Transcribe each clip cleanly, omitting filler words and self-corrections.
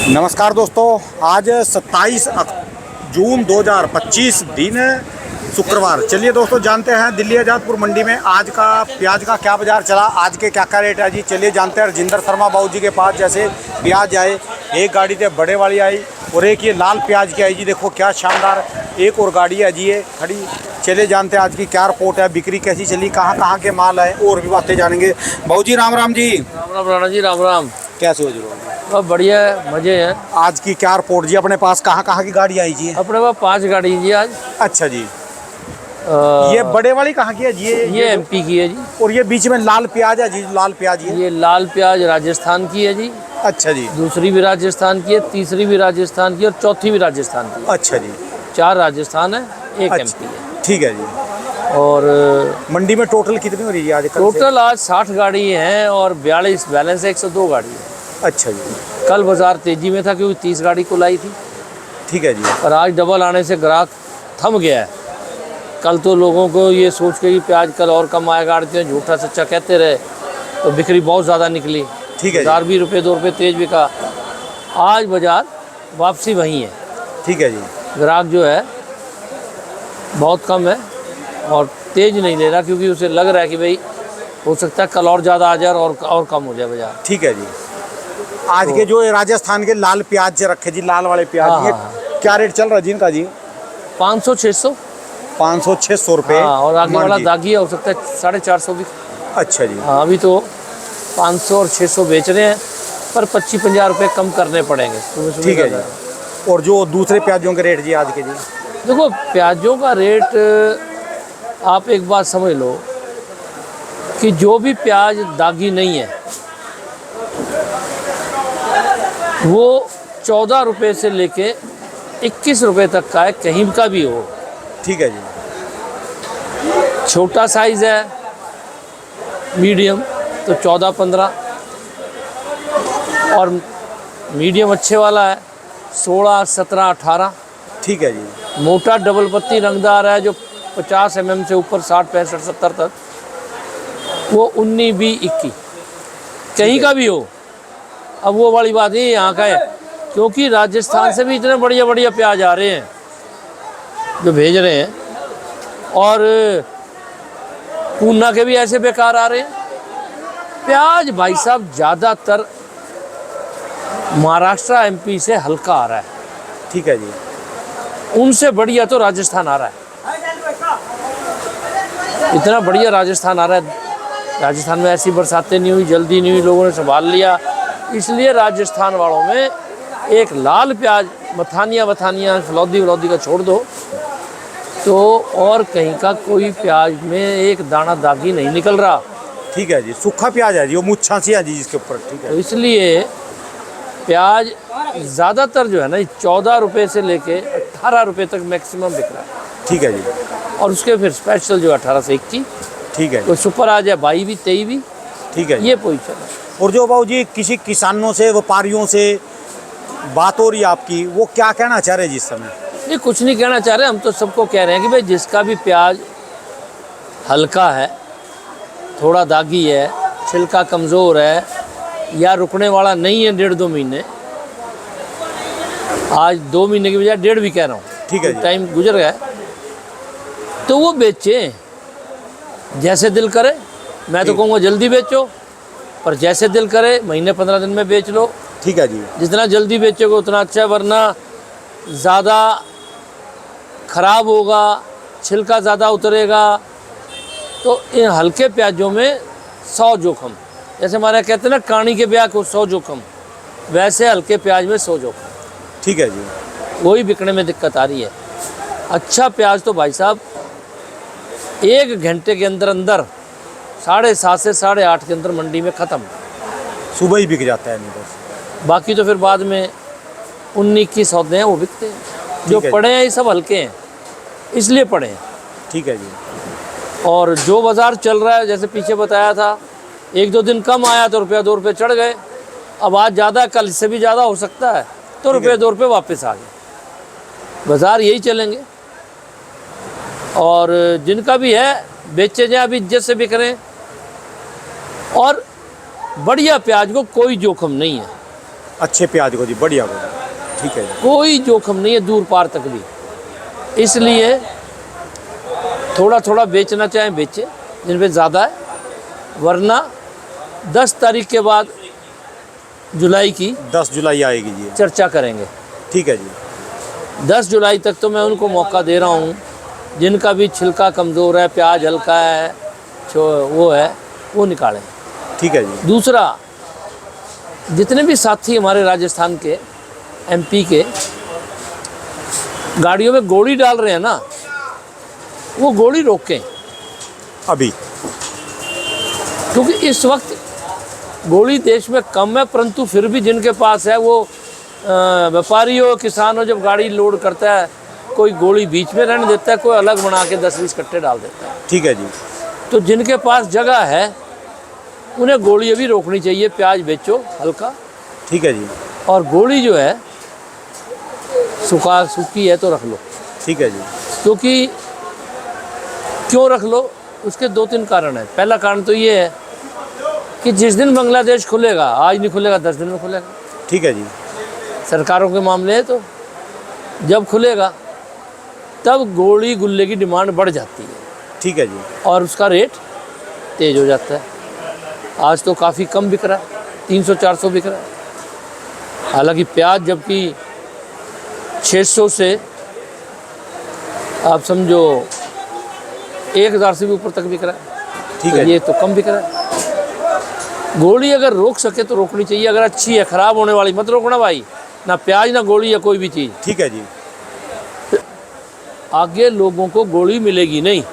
नमस्कार दोस्तों, आज 27 जून 2025 दिन शुक्रवार। चलिए दोस्तों, जानते हैं दिल्ली आज़ादपुर मंडी में आज का प्याज का क्या बाज़ार चला, आज के क्या रेट है जी। चलिए जानते हैं राजेंद्र शर्मा बाबू जी के पास। जैसे प्याज आए, एक गाड़ी तो बड़े वाली आई और एक ये लाल प्याज की आई जी। देखो क्या शानदार, एक और गाड़ी है जी ये खड़ी। चलिए जानते हैं आज की क्या रिपोर्ट है, बिक्री कैसी चली, कहाँ के माल है, और भी बातें जानेंगे। बाबू जी राम राम जी। राम राम राणा जी, राम राम। कैसे हो जी? बहुत बढ़िया है, मजे हैं। आज की क्या रिपोर्ट जी? अपने पास कहाँ की गाड़ी आई जी? अपने पास 5 गाड़ी जी आज। अच्छा जी। ये बड़े वाली कहाँ की है जी? ये एमपी की है जी। और ये बीच में लाल प्याज है जी, लाल प्याज ये लाल प्याज राजस्थान की है जी। अच्छा जी। दूसरी भी राजस्थान की है, तीसरी भी राजस्थान की और चौथी भी राजस्थान की। अच्छा जी। 4 राजस्थान है, एक अच्छा, एमपी है। ठीक है जी। और मंडी में टोटल कितनी हो रही है आज? टोटल आज 60 गाड़ी हैं और 42 बैलेंस है, 102 गाड़ी है। अच्छा जी। कल बाजार तेजी में था क्योंकि 30 गाड़ी को लाई थी। ठीक है जी। और आज डबल आने से ग्राहक थम गया है। कल तो लोगों को ये सोच के कि प्याज कल और कम आएगा, आड़तियों झूठा सच्चा कहते रहे, तो बिक्री बहुत ज़्यादा निकली। ठीक है। बाजार भी रुपये 2 रुपये तेज बिका। आज बाजार वापसी वहीं है। ठीक है जी। ग्राहक जो है बहुत कम है और तेज नहीं ले रहा क्योंकि उसे लग रहा है कि भाई हो सकता है कल और ज़्यादा आ जाए और कम हो जाए बाजार। ठीक है जी। आज के जो राजस्थान के लाल प्याज रखे जी, लाल वाले प्याज, ये क्या रेट चल रहा है जी इनका जी? 500-600। 500-600 रुपये। हाँ, और आगे वाला दागी है, हो सकता है 450 भी। अच्छा जी। हाँ, अभी तो 500 और 600 बेच रहे हैं, पर 25-50 रुपये कम करने पड़ेंगे। ठीक है जी। और जो दूसरे प्याजों के रेट जी आज के जी? देखो, प्याजों का रेट आप एक बात समझ लो कि जो भी प्याज दागी नहीं है वो 14 रुपये से लेके 21 रुपये तक का है, कहीं का भी हो। ठीक है जी। छोटा साइज़ है मीडियम तो 14-15, और मीडियम अच्छे वाला है 16-17-18। ठीक है जी। मोटा डबल पत्ती रंगदार है जो 50 mm से ऊपर 60-65-70 तक, वो 19-20-21 कहीं का भी हो। अब वो वाली बात नहीं यहाँ का है, क्योंकि राजस्थान से भी इतने बढ़िया बढ़िया प्याज आ रहे हैं जो भेज रहे हैं, और पूना के भी ऐसे बेकार आ रहे हैं प्याज। भाई साहब ज़्यादातर महाराष्ट्र एमपी से हल्का आ रहा है। ठीक है जी। उनसे बढ़िया तो राजस्थान आ रहा है, इतना बढ़िया राजस्थान आ रहा है। राजस्थान में ऐसी बरसातें नहीं हुई, जल्दी नहीं हुई, लोगों ने संभाल लिया। इसलिए राजस्थान वालों में एक लाल प्याज मथानिया फलौदी का छोड़ दो तो और कहीं का कोई प्याज में एक दाना दागी नहीं निकल रहा। ठीक है जी। सूखा प्याज है जी, वो मुच्छा सी है जी जिसके ऊपर। ठीक है। तो इसलिए प्याज ज़्यादातर जो है ना 14 रुपये से लेके 18 रुपये तक मैक्सिमम बिक रहा है। ठीक है जी। और उसके फिर स्पेशल जो 18 से 21, ठीक है। कोई सुपर आ जाए 22 भी 23 भी। ठीक है। ये पोजीशन है। और जो बाबू जी किसी किसानों से, व्यापारियों से बात हो रही है आपकी, वो क्या कहना चाह रहे हैं जिस समय? नहीं, कुछ नहीं कहना चाह रहे, हम तो सबको कह रहे हैं कि भाई जिसका भी प्याज हल्का है, थोड़ा दागी है, छिलका कमज़ोर है या रुकने वाला नहीं है 1.5-2 महीने, आज 2 महीने की बजाय 1.5 भी कह रहा हूँ। ठीक है जी। टाइम गुजर गया तो वो बेचे जैसे दिल करे। मैं तो कहूँगा जल्दी बेचो, पर जैसे दिल करे महीने 15 दिन में बेच लो। ठीक है जी। जितना जल्दी बेचोगे उतना अच्छा है, वरना ज़्यादा ख़राब होगा, छिलका ज़्यादा उतरेगा। तो इन हल्के प्याजों में 100 जोखम, जैसे हमारे कहते हैं ना कहानी के ब्याह को 100 जोखम, वैसे हल्के प्याज में 100 जोखम। ठीक है जी। वही बिकने में दिक्कत आ रही है। अच्छा प्याज तो भाई साहब 1 घंटे के अंदर 7:30 से 8:30 के अंदर मंडी में ख़त्म। सुबह ही बिक जाता है नहीं बस। बाकी तो फिर बाद में 19-21 सौदे हैं वो बिकते हैं। जो पड़े हैं ये सब हल्के हैं, इसलिए पड़े हैं। ठीक है जी। और जो बाज़ार चल रहा है, जैसे पीछे बताया था, 1-2 दिन कम आया तो रुपया 2 रुपये चढ़ गए। अब आज ज़्यादा, कल इससे भी ज़्यादा हो सकता है, तो रुपये 2 रुपये वापस आ गए। बाज़ार यही चलेंगे। और जिनका भी है बेचे जाए, अभी इज्जत से बिक रहे हैं। और बढ़िया प्याज को कोई जोखम नहीं है। अच्छे प्याज को जी, बढ़िया को। ठीक है जी। कोई जोखम नहीं है दूर पार तक भी। इसलिए थोड़ा थोड़ा बेचना चाहें बेचें जिन पे ज़्यादा है, वरना 10 तारीख के बाद जुलाई की 10 जुलाई आएगी जी। चर्चा करेंगे। ठीक है जी। 10 जुलाई तक तो मैं उनको मौका दे रहा हूँ जिनका भी छिलका कमज़ोर है, प्याज हल्का है, वो है, वो निकालें। ठीक है जी। दूसरा, जितने भी साथी हमारे राजस्थान के, एमपी के गाड़ियों में गोली डाल रहे हैं ना, वो गोली रोकें अभी, क्योंकि इस वक्त गोली देश में कम है, परंतु फिर भी जिनके पास है वो व्यापारी हो, किसान हो, जब गाड़ी लोड करता है कोई गोली बीच में रहने देता है, कोई अलग बना के 10-20 कट्टे डाल देता है। ठीक है जी। तो जिनके पास जगह है उन्हें गोली अभी रोकनी चाहिए, प्याज बेचो हल्का। ठीक है जी। और गोली जो है सूखी है तो रख लो। ठीक है जी। क्योंकि क्यों रख लो, उसके 2-3 कारण हैं। पहला कारण तो ये है कि जिस दिन बांग्लादेश खुलेगा, आज नहीं खुलेगा 10 दिन में खुलेगा। ठीक है जी। सरकारों के मामले है, तो जब खुलेगा तब गोली गुल्ले की डिमांड बढ़ जाती है। ठीक है जी। और उसका रेट तेज हो जाता है। आज तो काफ़ी कम बिक रहा है, 300-400 बिक रहा है। हालांकि प्याज जबकि 600 से आप समझो 1000 से भी ऊपर तक बिक रहा है। ठीक तो है। ये तो कम बिक रहा है। गोली अगर रोक सके तो रोकनी चाहिए। अगर अच्छी है, ख़राब होने वाली मत रोकना भाई, ना प्याज ना गोली या कोई भी चीज़। ठीक है जी। आगे लोगों को गोली मिलेगी नहीं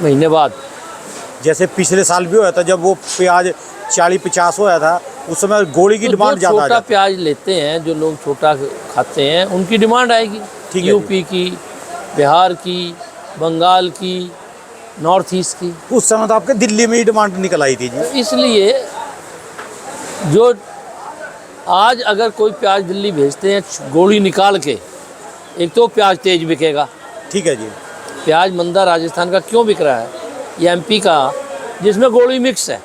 महीने बाद। जैसे पिछले साल भी हुआ था, जब वो प्याज 40-50 होया था, उस समय गोली की तो डिमांड ज़्यादा आ छोटा जाती। प्याज लेते हैं, जो लोग छोटा खाते हैं, उनकी डिमांड आएगी। ठीक है यूपी की, बिहार की, बंगाल की, नॉर्थ ईस्ट की। उस समय तो आपके दिल्ली में ही डिमांड निकल आई थी जी। इसलिए जो आज अगर कोई प्याज दिल्ली भेजते हैं गोली निकाल के, एक तो प्याज तेज बिकेगा। ठीक है जी। प्याज मंदा राजस्थान का क्यों बिक रहा है, या एमपी का, जिसमें गोली मिक्स है।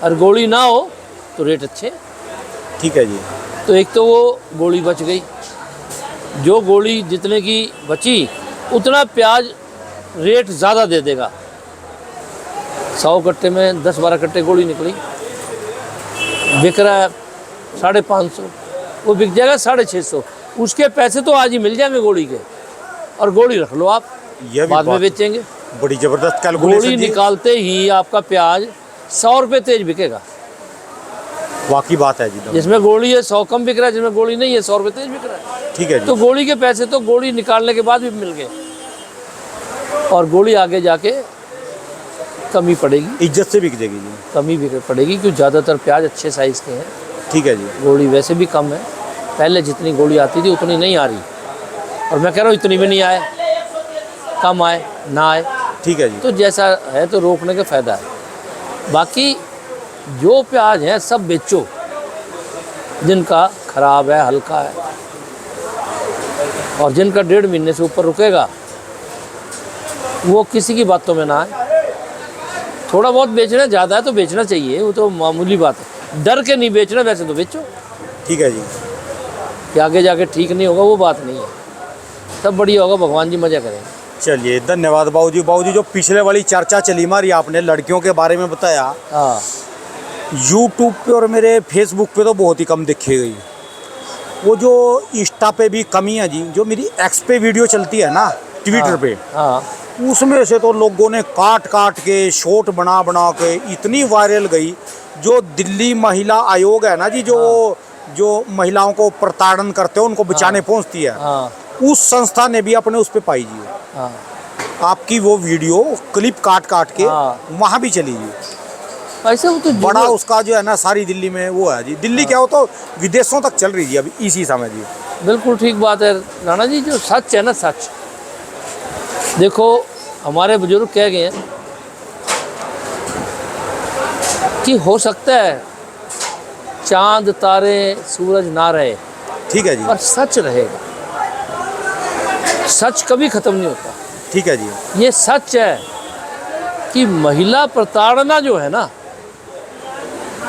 और गोली ना हो तो रेट अच्छे। ठीक है जी। तो एक तो वो गोली बच गई, जो गोली जितने की बची उतना प्याज रेट ज़्यादा दे देगा। 100 कट्टे में 10-12 कट्टे गोली निकली, बिक रहा है 550, वो बिक जाएगा 650। उसके पैसे तो आज ही मिल जाएंगे गोली के, और गोली रख लो आप, यह भी बाद में बात बेचेंगे। बड़ी ज़बरदस्त गोली कैलकुलेशन जी। निकालते ही आपका प्याज 100 रुपये तेज बिकेगा। वाकई बात है जी। जिसमें गोली है 100 कम बिक रहा है, जिसमें गोली नहीं है 100 रुपये तेज बिक रहा है। ठीक है जी। तो गोली के पैसे तो गोली निकालने के बाद भी मिल गए, और गोली आगे जाके कमी पड़ेगी, इज्जत से बिक जाएगी जी। कमी भी पड़ेगी, क्योंकि ज़्यादातर प्याज अच्छे साइज़ के हैं। ठीक है जी। गोली वैसे भी कम है, पहले जितनी गोली आती थी उतनी नहीं आ रही, और मैं कह रहा हूँ इतनी भी नहीं आए, कम आए ना आए। ठीक है जी। तो जैसा है तो रोकने का फ़ायदा है। बाकी जो प्याज है सब बेचो जिनका ख़राब है, हल्का है, और जिनका 1.5 महीने से ऊपर रुकेगा वो किसी की बातों में ना आए। थोड़ा बहुत बेचना, ज़्यादा है तो बेचना चाहिए, वो तो मामूली बात है। डर के नहीं बेचना, वैसे तो बेचो। ठीक है जी। कि आगे जाके ठीक नहीं होगा वो बात नहीं है, सब बढ़िया होगा, भगवान जी मज़ा करेंगे। चलिए, धन्यवाद बाबूजी। बाबूजी, जो पिछले वाली चर्चा चली मारी आपने लड़कियों के बारे में बताया, हाँ, यूट्यूब पे और मेरे फेसबुक पे तो बहुत ही कम दिखी गई। वो जो इंस्टा पे भी कमी है जी, जो मेरी एक्स पे वीडियो चलती है ना, ट्विटर पे, हाँ, उसमें से तो लोगों ने काट काट के शॉर्ट बना बना के इतनी वायरल गई। जो दिल्ली महिला आयोग है ना जी, जो महिलाओं को प्रताड़न करते हो, उनको बचाने पहुंचती है, हाँ, उस संस्था ने भी अपने उस पे पाई जी हाँ, आपकी वो वीडियो क्लिप काट काट के हाँ। वहाँ भी चली जी। ऐसे वो तो बड़ा उसका जो है ना सारी दिल्ली में वो है जी। दिल्ली क्या हो तो विदेशों तक चल रही जी अभी इसी समय जी। बिल्कुल ठीक बात है राणा जी। जो सच है ना, सच देखो, हमारे बुजुर्ग कह गए हैं कि हो सकता है चांद तारे सूरज ना रहे, ठीक है जी। पर सच रहेगा। सच कभी खत्म नहीं होता। ठीक है जी। ये सच है कि महिला प्रताड़ना जो है ना,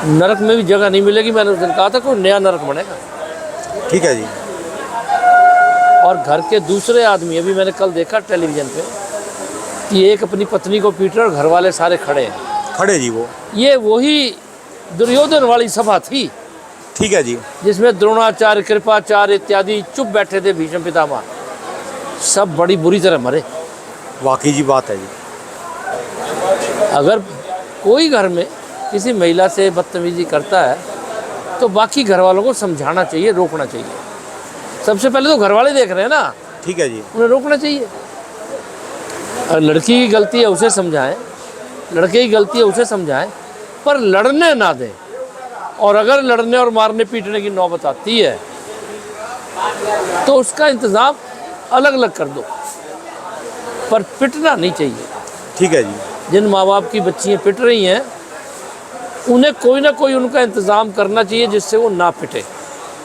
नरक में भी जगह नहीं मिलेगी। मैंने उस दिन कहा था कोई नया नरक बनेगा। ठीक है जी। और घर के दूसरे आदमी, अभी मैंने कल देखा टेलीविज़न पे कि एक अपनी पत्नी को पीट रहा और घर वाले सारे खड़े हैं। खड़े जी वो। ये वही दुर्योधन वाली सभा थी। ठीक है जी। जिसमें द्रोणाचार्य, कृपाचार्य इत्यादि चुप बैठे थे, भीष्म पितामह सब बड़ी बुरी तरह मरे। वाकई जी बात है जी। अगर कोई घर में किसी महिला से बदतमीजी करता है तो बाकी घर वालों को समझाना चाहिए, रोकना चाहिए। सबसे पहले तो घर वाले देख रहे हैं ना। ठीक है जी। उन्हें रोकना चाहिए। और लड़की की गलती है उसे समझाएं, लड़के की गलती है उसे समझाएं, पर लड़ने ना दें। और अगर लड़ने और मारने पीटने की नौबत आती है तो उसका इंतज़ाम अलग अलग कर दो, पर पिटना नहीं चाहिए। ठीक है जी। जिन माँ बाप की बच्चियाँ पिट रही हैं उन्हें कोई ना कोई उनका इंतज़ाम करना चाहिए जिससे वो ना पिटे।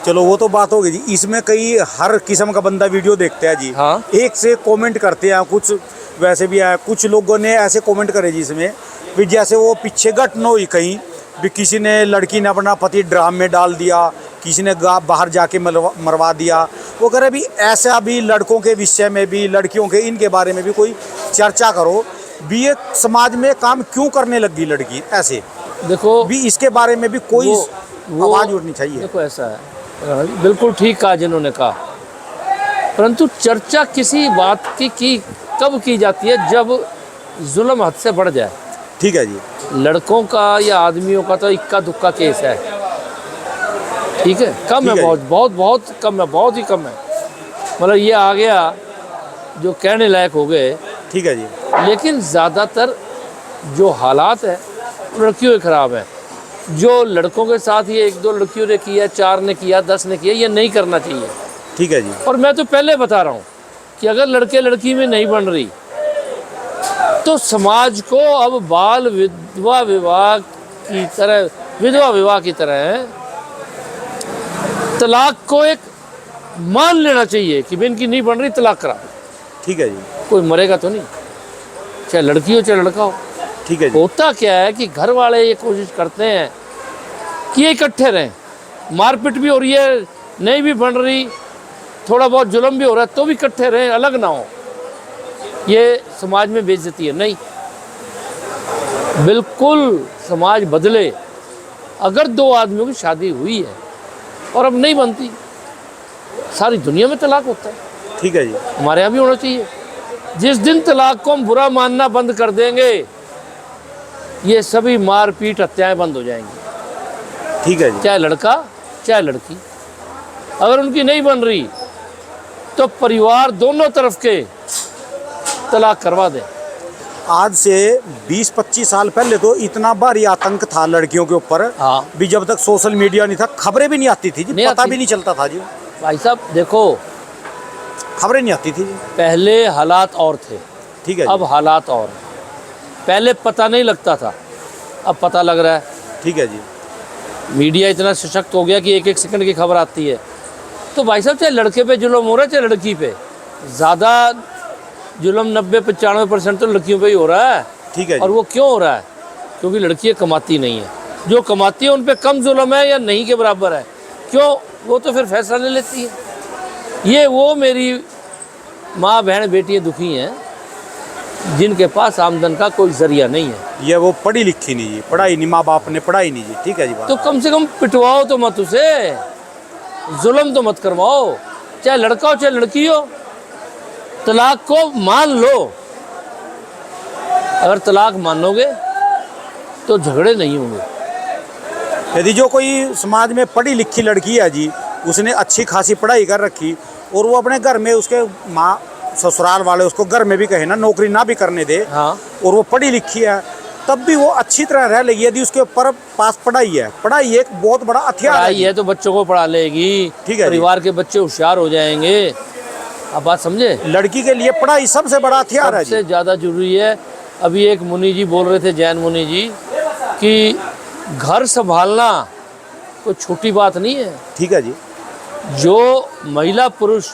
चलो वो तो बात होगी जी। इसमें कई हर किस्म का बंदा वीडियो देखता है जी। हाँ। एक से कमेंट करते हैं, कुछ वैसे भी है। कुछ लोगों ने ऐसे कमेंट करे जी इसमें भी, जैसे वो पीछे घटना हुई कहीं भी, किसी ने लड़की ने अपना पति ड्राम में डाल दिया, किसी ने बाहर जाके मरवा दिया। वो कह रहे भी ऐसा भी लड़कों के विषय में भी, लड़कियों के इनके बारे में भी कोई चर्चा करो भी। ये समाज में काम क्यों करने लगी लड़की ऐसे? देखो भी इसके बारे में भी कोई आवाज़ उठनी चाहिए। देखो ऐसा है, बिल्कुल ठीक कहा जिन्होंने कहा, परंतु चर्चा किसी बात की कब की जाती है? जब जुल्म हद से बढ़ जाए। ठीक है जी। लड़कों का या आदमियों का तो इक्का दुक्का केस है। ठीक है, कम है, बहुत बहुत बहुत कम है, बहुत ही कम है। मतलब ये आ गया जो कहने लायक हो गए। ठीक है जी। लेकिन ज़्यादातर जो हालात है लड़कियों के ख़राब है। जो लड़कों के साथ ये 1-2 लड़कियों ने किया, 4 ने किया, 10 ने किया, ये नहीं करना चाहिए। ठीक है जी। और मैं तो पहले बता रहा हूँ कि अगर लड़के लड़की में नहीं बन रही तो समाज को अब बाल विधवा विवाह की तरह, विधवा विवाह की तरह तलाक को एक मान लेना चाहिए कि भाई इनकी नहीं बन रही, तलाक करा। ठीक है जी। कोई मरेगा तो नहीं, चाहे लड़की हो चाहे लड़का हो। ठीक है जी। होता क्या है कि घर वाले ये कोशिश करते हैं कि ये इकट्ठे रहें, मारपीट भी हो रही है, नहीं भी बन रही, थोड़ा बहुत जुल्म भी हो रहा है, तो भी इकट्ठे रहें, अलग ना हो। ये समाज में बेइज्जती है। नहीं, बिल्कुल समाज बदले। अगर 2 आदमियों की शादी हुई है और अब नहीं बनती, सारी दुनिया में तलाक होता है। ठीक है जी। हमारे यहाँ भी होना चाहिए। जिस दिन तलाक को हम बुरा मानना बंद कर देंगे, ये सभी मारपीट हत्याएं बंद हो जाएंगी। ठीक है जी। चाहे लड़का चाहे लड़की। अगर उनकी नहीं बन रही तो परिवार दोनों तरफ के तलाक करवा दे। आज से 20-25 साल पहले तो इतना भारी आतंक था लड़कियों के ऊपर। हाँ। भी जब तक सोशल मीडिया नहीं था, खबरें भी नहीं आती थी जी, नहीं पता आती। भी नहीं चलता था जी। भाई साहब देखो, खबरें नहीं आती थी जी। पहले हालात और थे, ठीक है अब जी। हालात और हैं। पहले पता नहीं लगता था, अब पता लग रहा है। ठीक है जी। मीडिया इतना सशक्त हो गया कि 1-1 सेकंड की खबर आती है। तो भाई साहब चाहे लड़के पे जुल्म हो रहा है चाहे लड़की पे, ज़्यादा जुल्म 90-95% तो लड़कियों पे ही हो रहा है। ठीक है और जी। वो क्यों हो रहा है? क्योंकि लड़कियाँ कमाती नहीं है। जो कमाती है उन पे कम जुल्म है या नहीं के बराबर है। क्यों? वो तो फिर फैसला ले लेती है। ये वो मेरी माँ बहन बेटियाँ दुखी हैं जिनके पास आमदन का कोई जरिया नहीं है। ये वो पढ़ी लिखी नहीं जी, पढ़ाई नहीं, माँ बाप ने पढ़ाई नहीं जी। ठीक है जी बात। तो कम से कम पिटवाओ तो मत उसे, जुल्म तो मत करवाओ। चाहे लड़का हो चाहे लड़की हो, तलाक को मान लो। अगर तलाक मानोगे तो झगड़े नहीं होंगे। यदि जो कोई समाज में पढ़ी लिखी लड़की है जी, उसने अच्छी खासी पढ़ाई कर रखी और वो अपने घर में, उसके माँ ससुराल वाले उसको घर में भी कहे ना नौकरी ना भी करने दे, हाँ, और वो पढ़ी लिखी है, तब भी वो अच्छी तरह रह लेगी यदि उसके ऊपर पास पढ़ाई है। पढ़ाई एक बहुत बड़ा हथियार पढ़ाई है तो बच्चों को पढ़ा लेगी। ठीक है। परिवार के बच्चे होशियार हो जाएंगे। आप बात समझे? लड़की के लिए पढ़ाई सबसे बड़ा हथियार है सबसे जी। ज़्यादा जरूरी है। अभी एक मुनि जी बोल रहे थे, जैन मुनि जी, कि घर संभालना कोई छोटी बात नहीं है। ठीक है जी। जो महिला पुरुष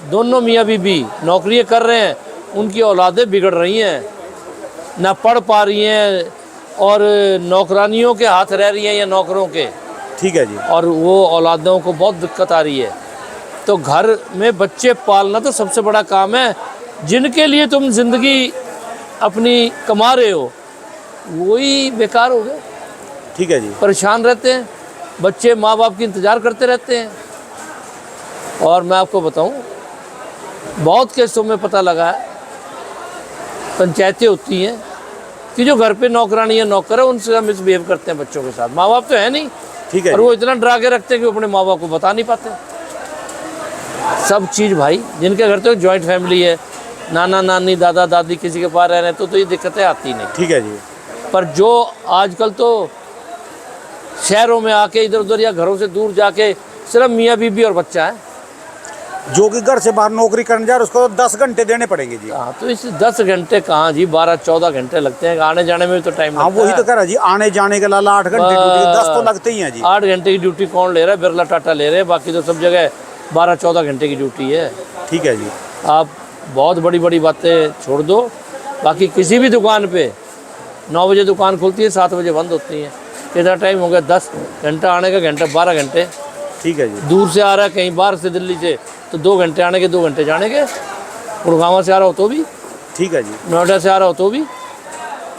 दोनों मियाँ बीबी नौकरियाँ कर रहे हैं, उनकी औलादें बिगड़ रही हैं, ना पढ़ पा रही हैं और नौकरानियों के हाथ रह रही हैं या नौकरों के, ठीक है जी। और वो औलादों को बहुत दिक्कत आ रही है। तो घर में बच्चे पालना तो सबसे बड़ा काम है। जिनके लिए तुम ज़िंदगी अपनी कमा रहे हो वही बेकार हो गए, ठीक है जी। परेशान रहते हैं, बच्चे माँ बाप की इंतज़ार करते रहते हैं। और मैं आपको बताऊं, बहुत केसों में पता लगा है, पंचायतें होती हैं कि जो घर पे नौकरानी या नौकर है उनसे मिसबिहेव करते हैं बच्चों के साथ। माँ बाप तो है नहीं, ठीक है और जी। वो इतना डरा के रखते हैं कि वो अपने माँ बाप को बता नहीं पाते। सब चीज़ भाई, जिनके घर तो जॉइंट फैमिली है, नाना नानी दादा दादी किसी के पास रह रहे हैं तो ये दिक्कतें आती नहीं। ठीक है जी। पर जो आजकल तो शहरों में आके इधर उधर या घरों से दूर जाके सिर्फ मियाँ बीबी और बच्चा है, जो कि घर से बाहर नौकरी करने जा रहा है उसको 10 घंटे देने पड़ेंगे जी। हाँ, तो इस 10 घंटे कहाँ जी, 12-14 घंटे लगते हैं, आने जाने में भी तो टाइम हाँ लगता वही है। तो कह रहा जी, आने जाने के लाला 8 घंटे ड्यूटी, 10 तो लगते ही हैं जी। 8 घंटे की ड्यूटी कौन ले रहा है? बिरला टाटा ले रहे हैं, बाकी तो सब जगह 12-14 घंटे की ड्यूटी है। ठीक है जी। आप बहुत बड़ी बड़ी बातें छोड़ दो, बाकी किसी भी दुकान पे 9 बजे दुकान खुलती है, 7 बजे बंद होती है। कितना टाइम हो गया? 10 घंटा आने का, घंटा 12 घंटे। ठीक है जी। दूर से आ रहा है कहीं बाहर से, दिल्ली से, तो 2 घंटे आने के, 2 घंटे जाने के। गुड़गांव से आ रहा हो तो भी, ठीक है जी। नोएडा से आ रहा हो तो भी।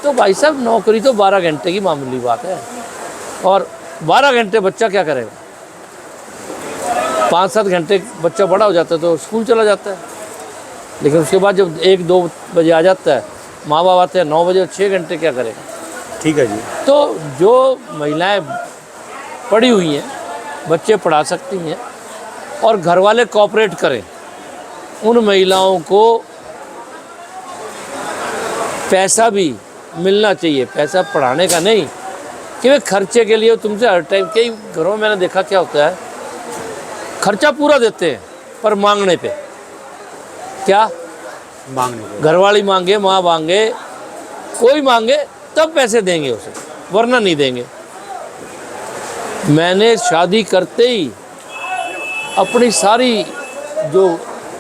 तो भाई साहब नौकरी तो 12 घंटे की मामूली बात है, और 12 घंटे बच्चा क्या करेगा? 5-7 घंटे बच्चा बड़ा हो जाता है तो स्कूल चला जाता है, लेकिन उसके बाद जब 1-2 बजे आ जाता है, माँ बाप आते हैं 9 बजे, 6 घंटे क्या करेगा? ठीक है जी। तो जो महिलाएं पढ़ी हुई हैं, बच्चे पढ़ा सकती हैं, और घर वाले कोऑपरेट करें, उन महिलाओं को पैसा भी मिलना चाहिए, पैसा पढ़ाने का नहीं कि वे खर्चे के लिए तुमसे हर टाइम। कई घरों में मैंने देखा क्या होता है, खर्चा पूरा देते हैं पर मांगने पे। क्या मांगने को? घरवाली मांगे, माँ मांगे, कोई मांगे तब पैसे देंगे उसे, वरना नहीं देंगे। मैंने शादी करते ही अपनी सारी जो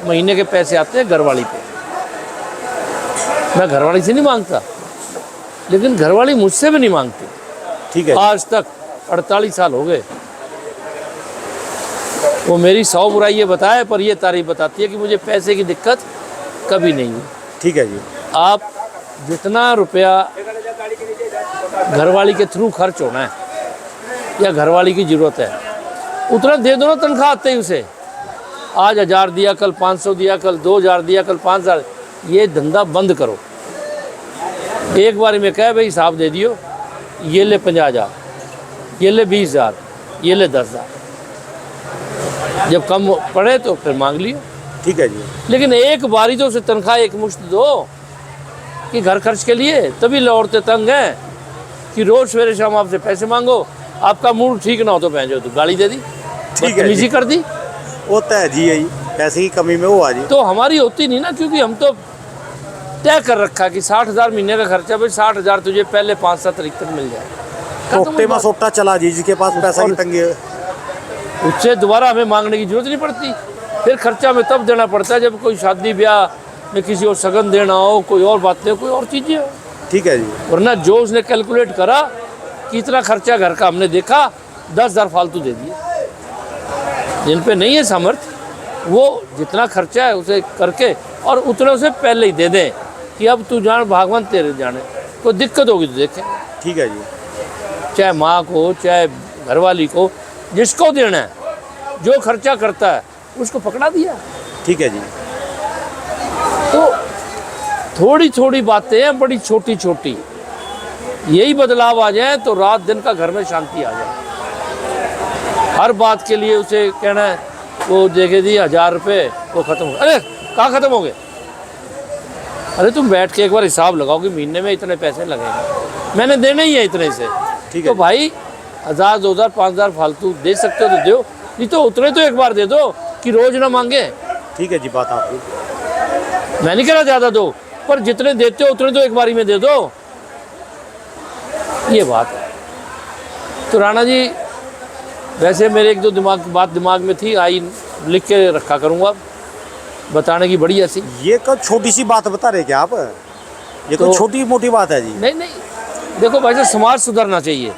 महीने के पैसे आते हैं घरवाली पे, मैं घरवाली से नहीं मांगता, लेकिन घरवाली मुझसे भी नहीं मांगती। ठीक है जी। आज तक 48 साल हो गए। वो मेरी 100 बुराइयाँ बताए, पर ये तारीफ बताती है कि मुझे पैसे की दिक्कत कभी नहीं हुई। ठीक है जी। आप जितना रुपया घरवाली के थ्रू खर्च होना है या घरवाली की ज़रूरत है, उतना दे दो ना तनख्वाह आते ही उसे। आज 1000 दिया, कल 500 दिया, कल 2000 दिया, कल 5000। ये धंधा बंद करो। एक बार में कहे भाई हिसाब दे दियो, ये ले 50,000, ये ले 20,000, ये ले 10,000। जब कम पड़े तो फिर मांग लियो। ठीक है जी। लेकिन एक बारी तो उसे तनख्वाह एक मुश्त दो कि घर खर्च के लिए। तभी औरतें तंग हैं कि रोज़ सवेरे शाम आपसे पैसे मांगो, आपका मूड ठीक ना हो तो भेजो तो गाली दे दी, बदतमीजी कर दी। होता है जी, यही पैसे की कमी में वो आ जी। तो हमारी होती नहीं ना, क्योंकि हम तो तय कर रखा कि 60,000 महीने का खर्चा, भाई 60,000 तुझे पहले 5-7 तारीख तक मिल जाए। सोटे में सोटा चला जी, जिसके पास पैसा की तंगी है उससे दोबारा हमें मांगने की जरूरत नहीं पड़ती। फिर खर्चा हमें तब देना पड़ता है जब कोई शादी ब्याह में किसी और सगन देना हो, कोई और बातें हो, कोई और चीज़ें हो। ठीक है जी। वरना जो उसने कैलकुलेट करा कि इतना खर्चा घर का, हमने देखा 10,000 फालतू दे दिए। जिन पे नहीं है सामर्थ्य, वो जितना खर्चा है उसे करके और उतने उसे पहले ही दे दें कि अब तू जान, भगवान तेरे जाने, कोई दिक्कत होगी तो देखें। ठीक है जी। चाहे माँ को, चाहे घरवाली को, जिसको देना है, जो खर्चा करता है उसको पकड़ा दिया। ठीक है जी। तो थोड़ी थोड़ी बातें हैं, बड़ी छोटी छोटी, यही बदलाव आ जाए तो रात दिन का घर में शांति आ जाए। हर बात के लिए उसे कहना है वो देखे दी 1000 रुपये, वो ख़त्म हो गए। अरे कहाँ ख़त्म हो गए? अरे तुम बैठ के एक बार हिसाब लगाओ कि महीने में इतने पैसे लगेंगे, मैंने देने ही है इतने से। ठीक है। तो भाई 1000, 2000, 5000 फालतू दे सकते हो तो दो, नहीं तो उतने तो एक बार दे दो कि रोज़ ना मांगे। ठीक है जी, बात आपकी। मैं नहीं कह रहा ज़्यादा दो, पर जितने देते हो उतने तो एक बारी में दे दो, ये बात है। तो राणा जी, वैसे मेरे 1-2 दिमाग में थी, आई लिख के रखा करूँगा, बताने की बड़ी ऐसी। ये कब छोटी सी बात बता रहे क्या आप? ये तो कोई छोटी मोटी बात है जी? नहीं नहीं, देखो भाई साहब, समाज सुधरना चाहिए।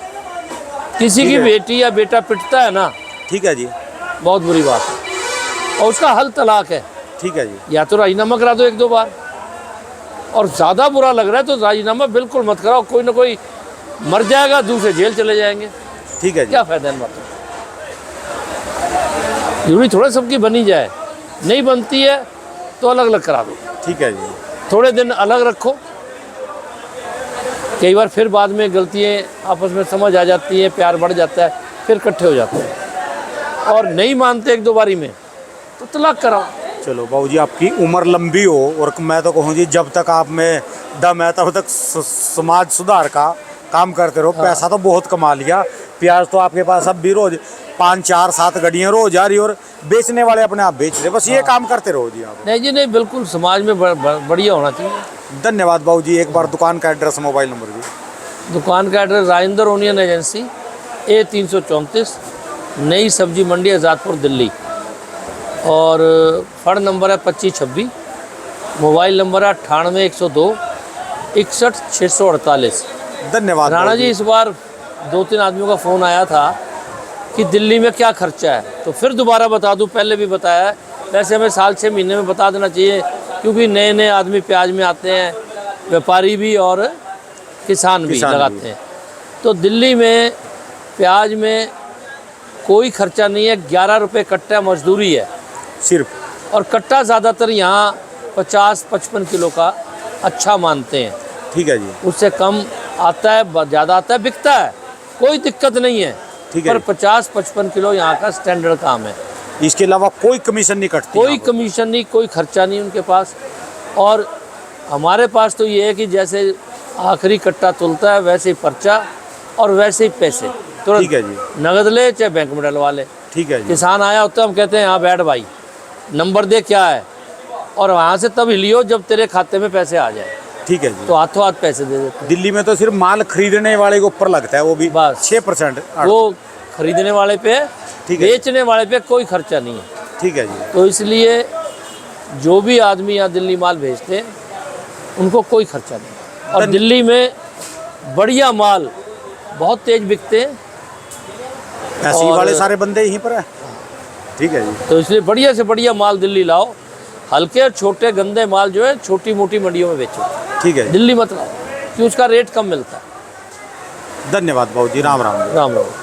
किसी ठीक की है। बेटी या बेटा पिटता है ना, ठीक है जी। बहुत बुरी बात है, और उसका हल तलाक है। ठीक है जी। या तो राजीनामा करा दो 1-2 बार, और ज़्यादा बुरा लग रहा है तो राजीनामा बिल्कुल मत कराओ। कोई ना कोई मर जाएगा, दूसरे जेल चले जाएंगे, ठीक है जी। क्या फ़ायदा इन बातों। जरूरी थोड़ा सबकी बनी जाए, नहीं बनती है तो अलग अलग करा दो, ठीक है जी। थोड़े दिन अलग रखो। कई बार फिर बाद में गलतियाँ आपस में समझ आ जाती है, प्यार बढ़ जाता है, फिर इकट्ठे हो जाते हैं। और नहीं मानते 1-2 बारी में तो तलाक कराओ। चलो बाबूजी, आपकी उम्र लंबी हो, और मैं तो कहूँ जी जब तक आप में दम है तब तक समाज सुधार का काम करते रहो। पैसा तो बहुत कमा लिया, प्याज तो आपके पास अब भी रोज 5, 4, 7 गाड़ियाँ रोज आ रही, और बेचने वाले अपने आप बेच रहे। बस ये काम करते रहो जी आप। नहीं जी नहीं, बिल्कुल समाज में बढ़िया होना चाहिए। धन्यवाद बाबूजी। एक बार दुकान का एड्रेस, मोबाइल नंबर भी। दुकान का address Rajendra onion agency, A334, नई सब्जी मंडी, आज़ादपुर, दिल्ली। और फड़ नंबर है 2526, मोबाइल नंबर है 98 102 61 648। धन्यवाद राणा बाबूजी। जी, इस बार 2-3 आदमियों का फ़ोन आया था कि दिल्ली में क्या खर्चा है, तो फिर दोबारा बता दूं, पहले भी बताया है। वैसे हमें साल 6 महीने में बता देना चाहिए, क्योंकि नए नए आदमी प्याज में आते हैं, व्यापारी भी और किसान भी लगाते हैं। तो दिल्ली में प्याज में कोई खर्चा नहीं है, 11 रुपये कट्टा मजदूरी है सिर्फ, और कट्टा ज़्यादातर यहाँ 50-55 किलो का अच्छा मानते हैं। ठीक है जी। उससे कम आता है, ज़्यादा आता है, बिकता है, कोई दिक्कत नहीं है। ठीक है। पर 50-55 किलो यहाँ का स्टैंडर्ड काम है। इसके अलावा कोई कमीशन नहीं कटती? कोई कमीशन नहीं, कोई खर्चा नहीं उनके पास। और हमारे पास तो ये है कि जैसे आखिरी कट्टा तुलता है वैसे ही पर्चा और वैसे ही पैसे तुरंत। ठीक है जी। नगद ले चाहे बैंक में डलवा ले। ठीक है जी। किसान आया होता है, हम कहते हैं यहाँ बैठ भाई, नंबर दे क्या है, और वहाँ से तब हिलियो जब तेरे खाते में पैसे आ जाए। ठीक है जी। तो हाथों हाथ पैसे दे देते हैं। दिल्ली में तो सिर्फ माल खरीदने वाले के ऊपर लगता है, वो भी बस 6%। वो खरीदने वाले पे, ठीक है। बेचने वाले पे कोई खर्चा नहीं है। ठीक है जी। तो इसलिए जो भी आदमी यहाँ दिल्ली माल भेजते हैं उनको कोई खर्चा नहीं। और दिल्ली में बढ़िया माल बहुत तेज बिकते हैं, ऐसे वाले सारे बंदे यहीं पर है। ठीक है जी। तो इसलिए बढ़िया से बढ़िया माल दिल्ली लाओ। हल्के और छोटे गंदे माल जो है छोटी मोटी मंडियों में बेचो, ठीक है जी। दिल्ली मत लाओ, कि उसका रेट कम मिलता है। धन्यवाद बाबूजी। राम राम। राम राम।